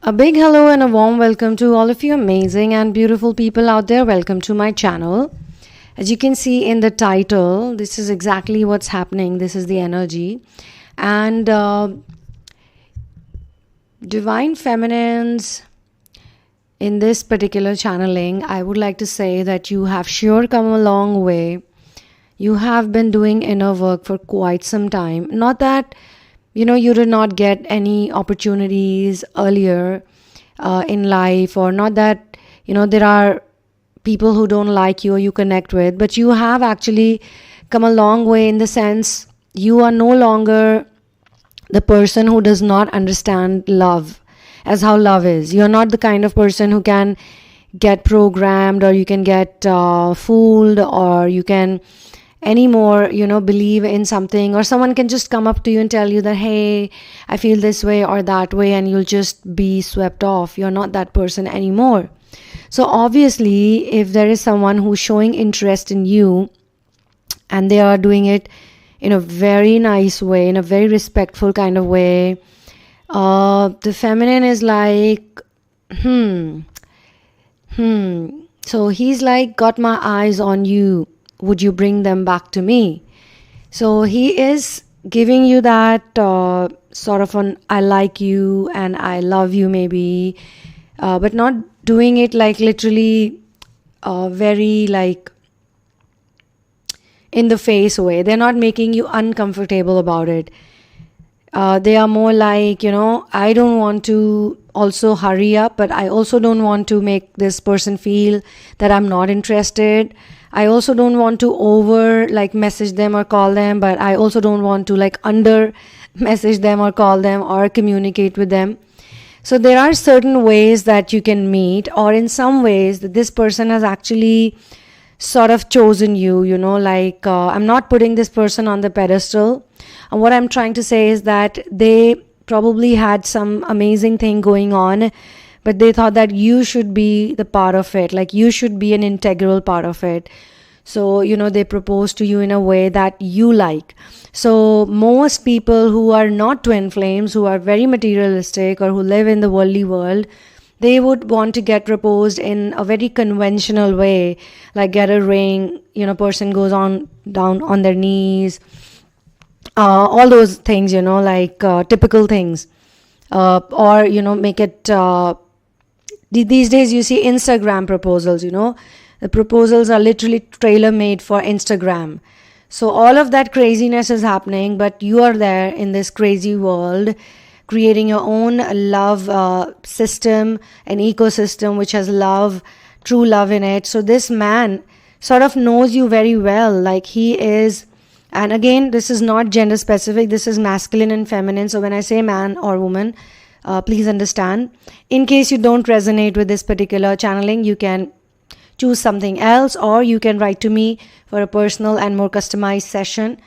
A big hello and a warm welcome to all of you amazing and beautiful people out there. Welcome to my channel. As you can see in the title, this is exactly what's happening. This is the energy. And Divine Feminines, in this particular channeling, I would like to say that you have sure come a long way. You have been doing inner work for quite some time. Not that you did not get any opportunities earlier in life, or not that there are people who don't like you or you connect with, but you have actually come a long way in the sense you are no longer the person who does not understand love as how love is. You're not the kind of person who can get programmed, or you can get fooled, or you can anymore believe in something, or someone can just come up to you and tell you that, hey, I feel this way or that way, and you'll just be swept off. You're not that person anymore. So obviously, if there is someone who's showing interest in you and they are doing it in a very nice way, in a very respectful kind of way, the feminine is like, so he's like, got my eyes on you. Would you bring them back to me? So he is giving you that sort of an I like you and I love you maybe, but not doing it like literally very like in the face way. They're not making you uncomfortable about it. They are more like, I don't want to also hurry up, but I also don't want to make this person feel that I'm not interested. I also don't want to over message them or call them, but I also don't want to under message them or call them or communicate with them. So there are certain ways that you can meet, or in some ways that this person has actually sort of chosen you, I'm not putting this person on the pedestal. And what I'm trying to say is that they probably had some amazing thing going on, but they thought that you should be the part of it, you should be an integral part of it. So, they propose to you in a way that you like. So most people who are not twin flames, who are very materialistic or who live in the worldly world, they would want to get proposed in a very conventional way, like get a ring, person goes on down on their knees, all those things, typical things, or make it these days you see Instagram proposals. The proposals are literally tailor made for Instagram. So all of that craziness is happening, but you are there in this crazy world, creating your own love system, an ecosystem which has love, true love in it. So this man sort of knows you very well, he is. And again, this is not gender specific, this is masculine and feminine. So when I say man or woman, please understand. In case you don't resonate with this particular channeling, you can choose something else, or you can write to me for a personal and more customized session.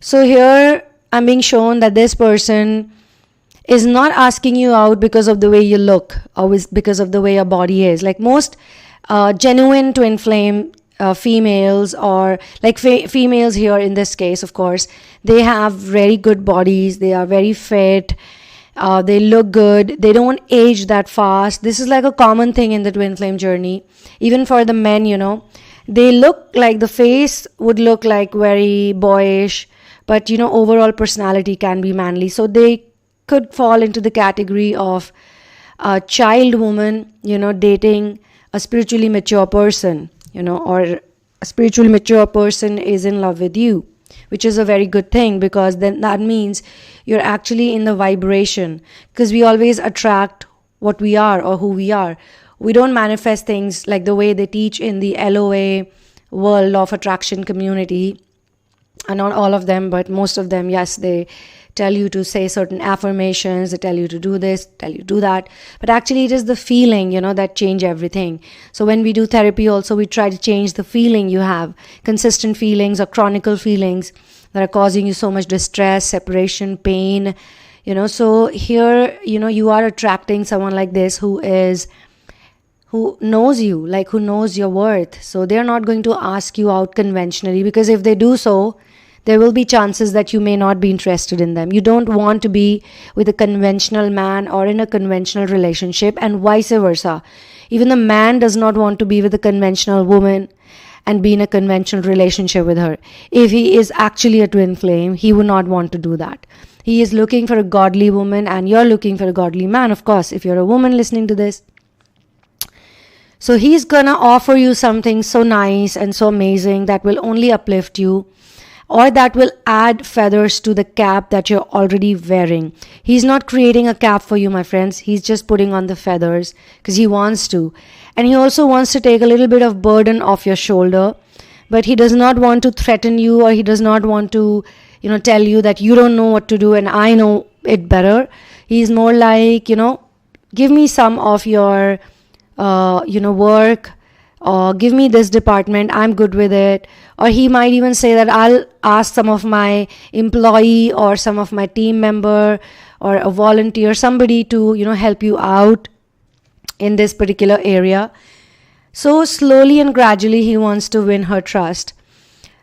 So here I'm being shown that this person is not asking you out because of the way you look, or because of the way your body is. Like most genuine twin flame females, or females here in this case, of course, they have very good bodies, they are very fit, they look good, they don't age that fast. This is like a common thing in the twin flame journey. Even for the men, they look like, the face would look like very boyish, but overall personality can be manly. So they could fall into the category of a child woman, dating a spiritually mature person, or a spiritually mature person is in love with you, which is a very good thing, because then that means you're actually in the vibration, because we always attract what we are or who we are. We don't manifest things like the way they teach in the LOA world of attraction community. And not all of them, but most of them, yes, they tell you to say certain affirmations, they tell you to do this, tell you to do that. But actually it is the feeling, that change everything. So when we do therapy also, we try to change the feeling you have, consistent feelings or chronicle feelings that are causing you so much distress, separation, pain. So here, you are attracting someone like this who knows you, who knows your worth. So they're not going to ask you out conventionally, because if they do so, there will be chances that you may not be interested in them. You don't want to be with a conventional man or in a conventional relationship, and vice versa. Even the man does not want to be with a conventional woman and be in a conventional relationship with her. If he is actually a twin flame, he would not want to do that. He is looking for a godly woman, and you're looking for a godly man, of course, if you're a woman listening to this. So he's gonna offer you something so nice and so amazing that will only uplift you, or that will add feathers to the cap that you're already wearing. He's not creating a cap for you, my friends. He's just putting on the feathers because he wants to. And he also wants to take a little bit of burden off your shoulder, but he does not want to threaten you, or he does not want to, tell you that you don't know what to do and I know it better. He's more like, give me some of your, work, or give me this department, I'm good with it. Or he might even say that I'll ask some of my employee or some of my team member or a volunteer, somebody to, help you out in this particular area. So slowly and gradually he wants to win her trust.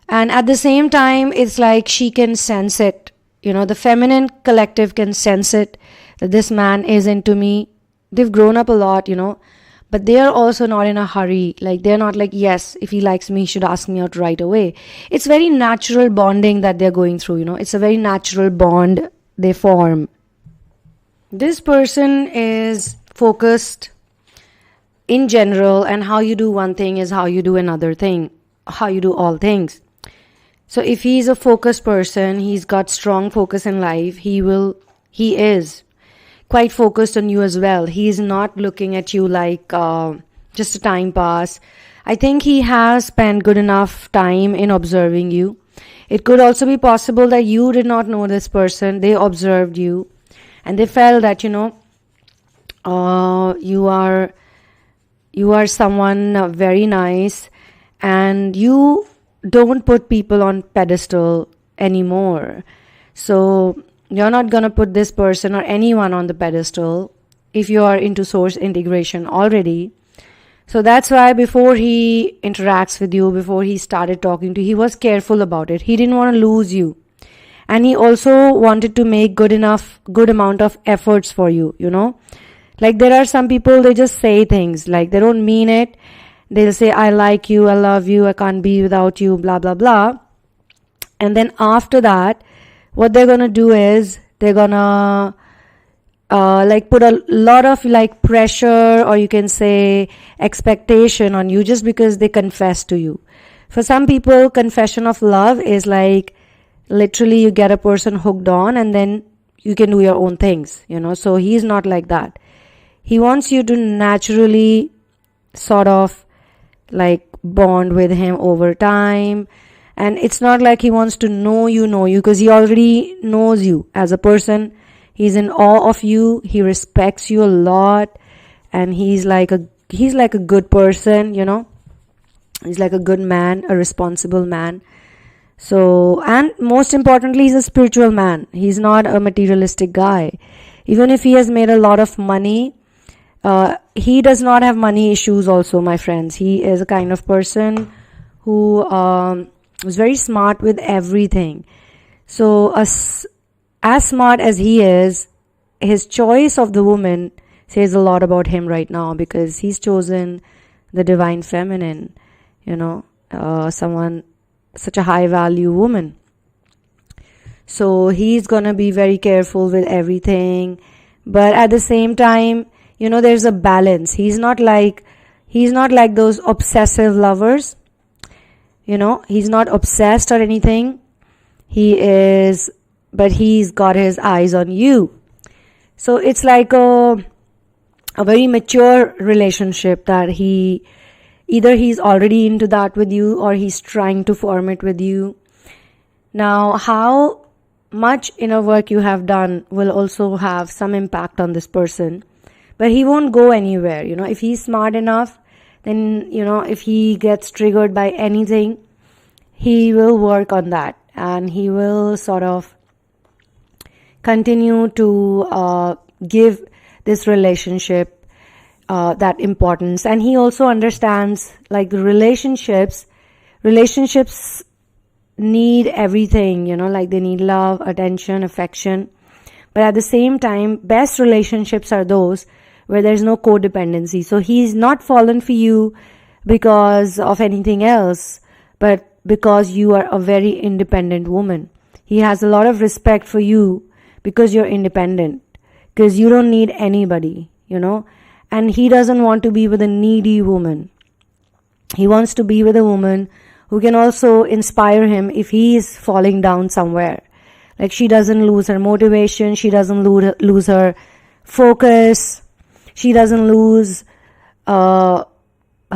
And at the same time, it's like she can sense it. The feminine collective can sense it, that this man is into me. They've grown up a lot, but they are also not in a hurry. Like, they're not like, yes, if he likes me, he should ask me out right away. It's very natural bonding that they're going through, It's a very natural bond they form. This person is focused in general, and how you do one thing is how you do another thing, how you do all things. So if he's a focused person, he's got strong focus in life, he is quite focused on you as well. He is not looking at you like just a time pass. I think he has spent good enough time in observing you. It could also be possible that you did not know this person. They observed you and they felt that, you are someone very nice, and you don't put people on pedestal anymore. So you're not going to put this person or anyone on the pedestal if you are into source integration already. So that's why before he interacts with you, before he started talking to you, he was careful about it. He didn't want to lose you. And he also wanted to make good amount of efforts for you, Like, there are some people, they just say things, like they don't mean it. They'll say, I like you, I love you, I can't be without you, blah, blah, blah. And then after that, what they're going to do is they're going to put a lot of pressure, or you can say expectation on you just because they confess to you. For some people, confession of love is like literally you get a person hooked on and then you can do your own things, So he's not like that. He wants you to naturally sort of bond with him over time. And it's not like he wants to know you, because he already knows you as a person. He's in awe of you. He respects you a lot. And he's like a good person, He's like a good man, a responsible man. So, and most importantly, he's a spiritual man. He's not a materialistic guy. Even if he has made a lot of money, he does not have money issues also, my friends. He is a kind of person who was very smart with everything. So as smart as he is, his choice of the woman says a lot about him right now, because he's chosen the divine feminine, someone, such a high value woman. So he's gonna be very careful with everything, but at the same time, there's a balance. He's not like those obsessive lovers. He's not obsessed or anything. But he's got his eyes on you. So it's like a very mature relationship that either he's already into that with you, or he's trying to form it with you. Now, how much inner work you have done will also have some impact on this person. But he won't go anywhere, If he's smart enough, then, if he gets triggered by anything, he will work on that. And he will sort of continue to give this relationship that importance. And he also understands, relationships need everything, like they need love, attention, affection. But at the same time, best relationships are those where there's no codependency. So he's not fallen for you because of anything else, but because you are a very independent woman. He has a lot of respect for you because you're independent, because you don't need anybody, and he doesn't want to be with a needy woman. He wants to be with a woman who can also inspire him if he is falling down somewhere. Like, she doesn't lose her motivation, she doesn't lose her focus, she doesn't lose her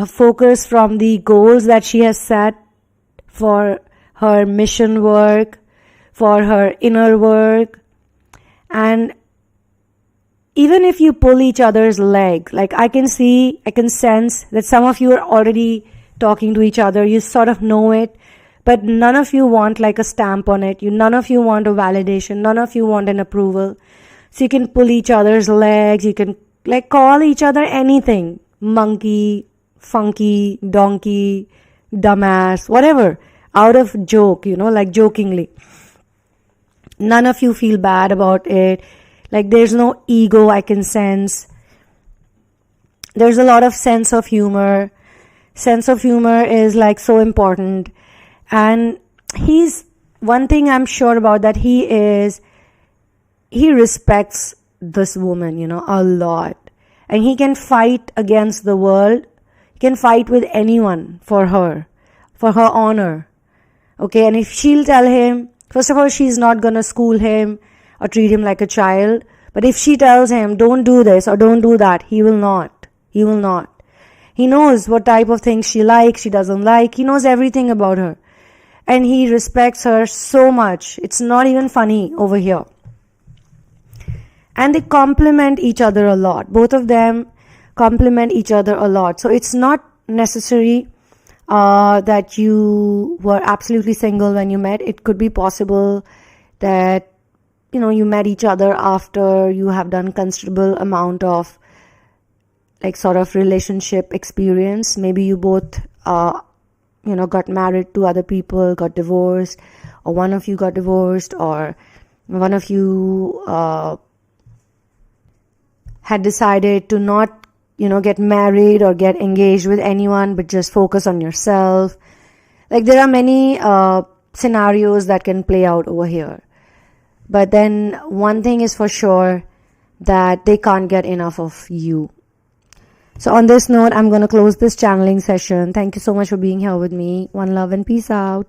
focus from the goals that she has set for her mission work, for her inner work. And even if you pull each other's leg, like I can sense that some of you are already talking to each other, you sort of know it, but none of you want like a stamp on it. None of you want a validation, none of you want an approval. So you can pull each other's legs, you can like call each other anything, monkey, funky, donkey, dumbass, whatever, out of joke, like jokingly. None of you feel bad about it. Like, there's no ego, I can sense. There's a lot of sense of humor. Sense of humor is like so important. And one thing I'm sure about that he respects this woman, a lot. And he can fight against the world. He can fight with anyone for her honor. Okay, and if she'll tell him, first of all, she's not gonna school him or treat him like a child. But if she tells him, don't do this or don't do that, he will not. He will not. He knows what type of things she likes, she doesn't like. He knows everything about her. And he respects her so much. It's not even funny over here. And they complement each other a lot. Both of them complement each other a lot. So it's not necessary that you were absolutely single when you met. It could be possible that you met each other after you have done considerable amount of like sort of relationship experience. Maybe you both got married to other people, got divorced, or one of you got divorced, or one of you had decided to not get married or get engaged with anyone, but just focus on yourself. Like, there are many scenarios that can play out over here. But then one thing is for sure, that they can't get enough of you. So on this note, I'm going to close this channeling session. Thank you so much for being here with me. One love and peace out.